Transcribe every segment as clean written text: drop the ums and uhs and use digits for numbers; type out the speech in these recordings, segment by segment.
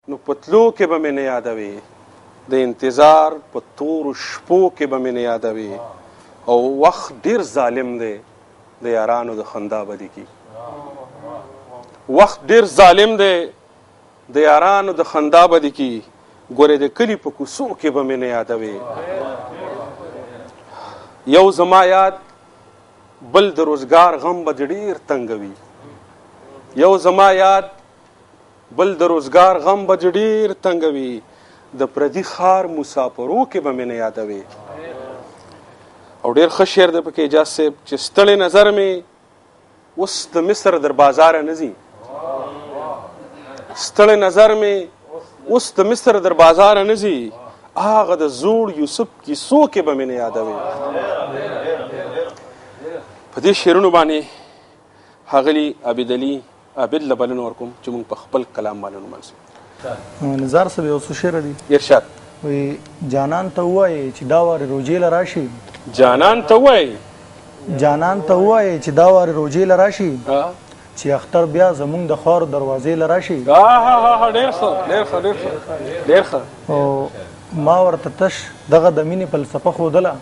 نو پتلو کې به مې نه یادوي، د انتظار په تورو شپو کې به مې نه یادوي. او وخت ډیر ظالم دی، د یارانو د خندا بدی کی. وخت ډیر ظالم دی، د یارانو د خندا بدی کی. ګورې د کلي په کوڅو کې به مې نه یادوي. یو زما یاد بل د روزګار غم به ډیر تنګوي. یو زما یاد بل د روزګار غم به ډیر تنګوي. د پردي ښار مسافرو کې به مې نه یادوي. او ډیر ښه شعر دی پکې اجاز صاحب چې ستړی نظر مې اوس د مصر در بازاره نه ځي. ستړی نظر مې اوس د مصر در بازاره نه ځي. هغه د زوړ یوسف کیسو کې به مې نه یادوي. په دې شعرونو باندې ښاغلي عابدعلي عابد له بلنه ورکوم چې موږ په خپل کلام باندې ونمانځو. نزار صاحب یو څه شعر دی. ارشاد. وی جانان ته ووایې چې دا وارې روجې له راشي. جانان ته ووایې جانان ته ووایې چې دا وارې روجې له راشي، چې اختر بیا زمونږ د خوار دروازې له راشي. ډېر ښه ډېر ښه ډېر ښه ډېر ښه. او ما ورته تش دغه د مینې فلسفه ښودله.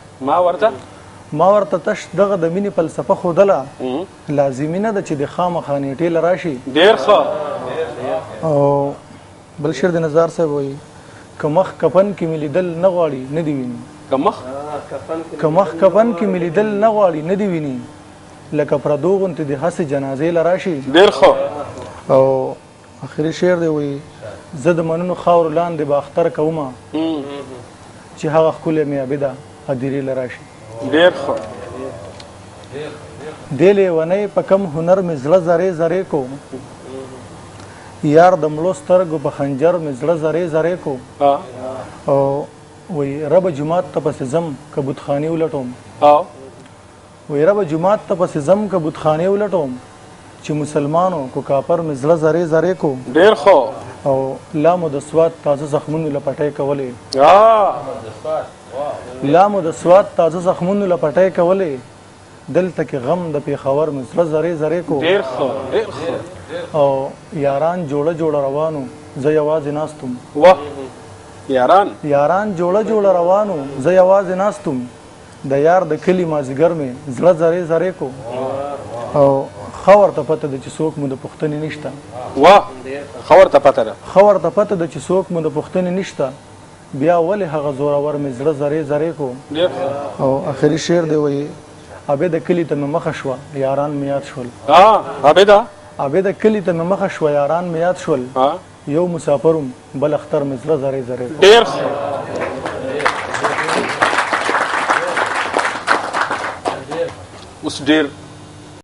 ما ورته تش دغه د مینې فلسفه ښودله. لازمي نه ده چې د خامخا نیټې له راشي. ډېر ښه. او بل شعر د نزار صاحب وایي که مخ کفن کې مې لیدل نه غواړي نه دي ویني. که مخ کفن کې مې لیدل نه غواړي نه دي ویني، لکه پردو غوندې د هسې جنازې له راشي. ډېر ښه. او آخري شعر دی وایي زه د منونو خاورو لاندې به اختر کومه، چې هغه ښکلې مې عابده هدیرې له راشي. ډېر ښه. دې لیونۍ په کم هنر مې زړه زرې زرې کو، یار د مړو سترګو په خنجر مې زړه زرې زرې کو. او وی رب جماعت ته پسې ځم که بتخانې ولټوم. وی رب جماعت ته پسې ځم که بتخانې ولټوم، چې مسلمانو کو کافر مې زړه زرې زرې کو. ډېر ښه. او لامو د سوات تازه زخمونو له پټۍ کولې. لامو د سوات تازه زخمونو له پټۍ کولې، دلته کې غم د پېښور مې زړه زرې زرې کو. ډېر ښه ډېر ښه. او یاران جوړه جوړه روانو زه یوازې ناستم. واه یاران جوړه جوړه روانو زه یوازې ناستم، د یار د کلي مازدیګر مې زړه زرې زرې کو. او ښه ورته پته ده چې څوک مو د پوښتنې نشته. واه ښه ورته پته ده. ښه ورته پته ده چې څوک مو د پوښتنې نشته، بیا ولې هغه زورور مې زړه زرې زرې کو. او آخري شعر دی وایي عابده کلي ته مې مخه شوه یاران مې یاد شول. عابده کلي ته مې مخه شوه یاران مې یاد شول، یو مسافرم بل اختر مې زړه زرې زرې کو. ډېر اوس ډېر